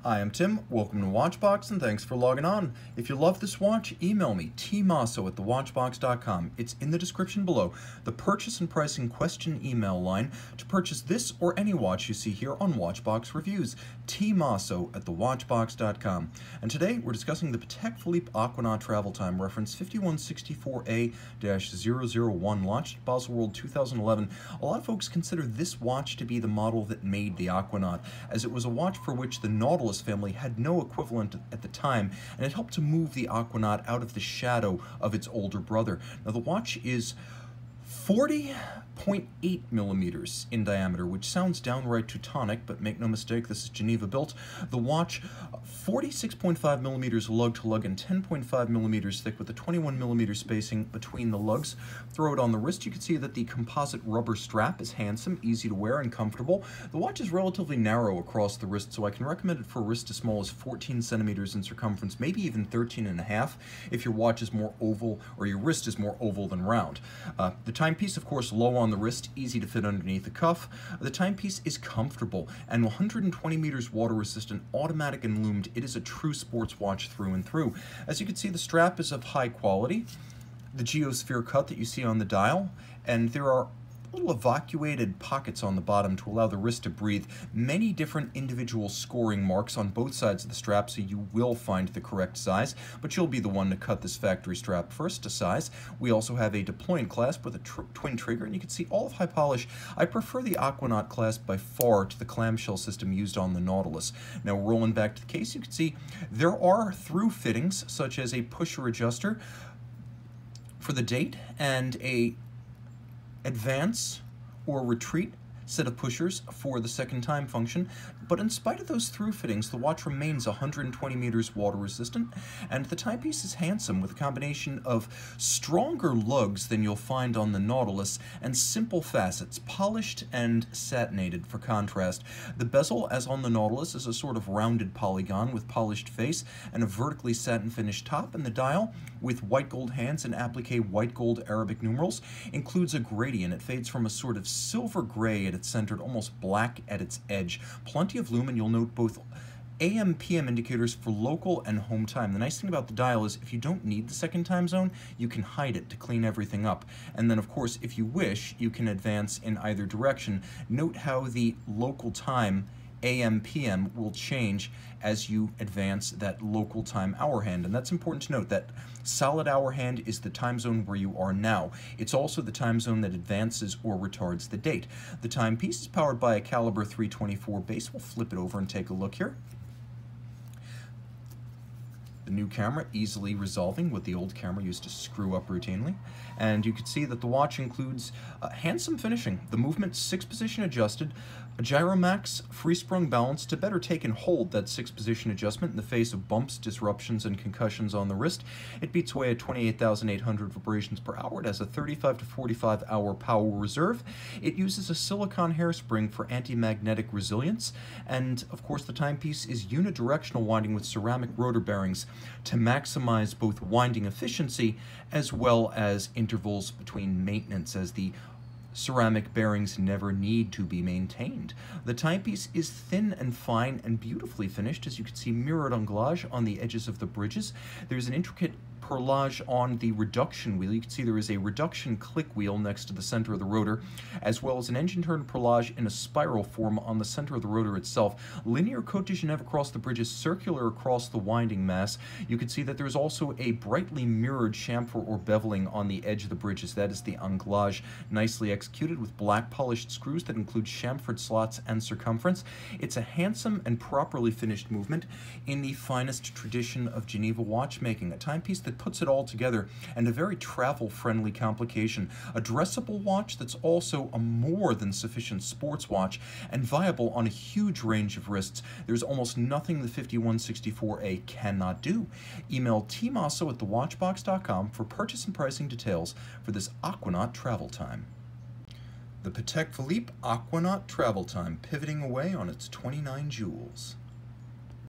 Hi, I'm Tim. Welcome to Watchbox, and thanks for logging on. If you love this watch, email me, tmosso@thewatchbox.com. It's in the description below, the purchase and pricing question email line to purchase this or any watch you see here on Watchbox Reviews, tmosso@thewatchbox.com. And today we're discussing the Patek Philippe Aquanaut Travel Time reference 5164A-001, launched at Basel World 2011. A lot of folks consider this watch to be the model that made the Aquanaut, as it was a watch for which the Nautilus family had no equivalent at the time, and it helped to move the Aquanaut out of the shadow of its older brother. Now, the watch is 40.8 millimeters in diameter, which sounds downright Teutonic, but make no mistake, this is Geneva built. The watch, 46.5 millimeters lug-to-lug and 10.5 millimeters thick, with a 21 millimeter spacing between the lugs. Throw it on the wrist, you can see that the composite rubber strap is handsome, easy to wear, and comfortable. The watch is relatively narrow across the wrist, so I can recommend it for a wrist as small as 14 centimeters in circumference, maybe even 13.5 if your watch is more oval, or your wrist is more oval than round. The timepiece, of course, low on the wrist, easy to fit underneath the cuff. The timepiece is comfortable and 120 meters water resistant, automatic and loomed. It is a true sports watch through and through. As you can see, the strap is of high quality, the geosphere cut that you see on the dial, and there are little evacuated pockets on the bottom to allow the wrist to breathe. Many different individual scoring marks on both sides of the strap, so you will find the correct size, but you'll be the one to cut this factory strap first to size. We also have a deploying clasp with a twin trigger, and you can see all of high polish. I prefer the Aquanaut clasp by far to the clamshell system used on the Nautilus. Now, rolling back to the case, you can see there are through fittings, such as a pusher adjuster for the date and a advance or retreat set of pushers for the second time function. But in spite of those through fittings, the watch remains 120 meters water resistant, and the timepiece is handsome with a combination of stronger lugs than you'll find on the Nautilus and simple facets, polished and satinated for contrast. The bezel, as on the Nautilus, is a sort of rounded polygon with polished face and a vertically satin finished top, and the dial, with white gold hands and applique white gold Arabic numerals, includes a gradient. It fades from a sort of silver gray at its center to almost black at its edge. Plenty of lumen. You'll note both AM/PM indicators for local and home time. The nice thing about the dial is if you don't need the second time zone, you can hide it to clean everything up. And then, of course, if you wish, you can advance in either direction. Note how the local time AM/PM will change as you advance that local time hour hand. And that's important to note, that solid hour hand is the time zone where you are now. It's also the time zone that advances or retards the date. The timepiece is powered by a caliber 324 base. We'll flip it over and take a look here. The new camera easily resolving what the old camera used to screw up routinely. And you can see that the watch includes handsome finishing. The movement 6-position adjusted, a Gyromax free-sprung balance to better take and hold that 6-position adjustment in the face of bumps, disruptions, and concussions on the wrist. It beats away at 28,800 vibrations per hour. It has a 35 to 45 hour power reserve. It uses a silicone hairspring for anti-magnetic resilience. And of course, the timepiece is unidirectional winding with ceramic rotor bearings to maximize both winding efficiency as well as intervals between maintenance, as the ceramic bearings never need to be maintained. The timepiece is thin and fine and beautifully finished, as you can see mirrored anglage on the edges of the bridges. There's an intricate perlage on the reduction wheel. You can see there is a reduction click wheel next to the center of the rotor, as well as an engine turn perlage in a spiral form on the center of the rotor itself. Linear Côte de Genève across the bridges, circular across the winding mass. You can see that there's also a brightly mirrored chamfer or beveling on the edge of the bridges. That is the anglage, nicely executed with black polished screws that include chamfered slots and circumference. It's a handsome and properly finished movement in the finest tradition of Geneva watchmaking. A timepiece that puts it all together, and a very travel-friendly complication. A dressable watch that's also a more than sufficient sports watch and viable on a huge range of wrists. There's almost nothing the 5164A cannot do. Email tmosso@thewatchbox.com for purchase and pricing details for this Aquanaut travel time. The Patek Philippe Aquanaut travel time, pivoting away on its 29 jewels.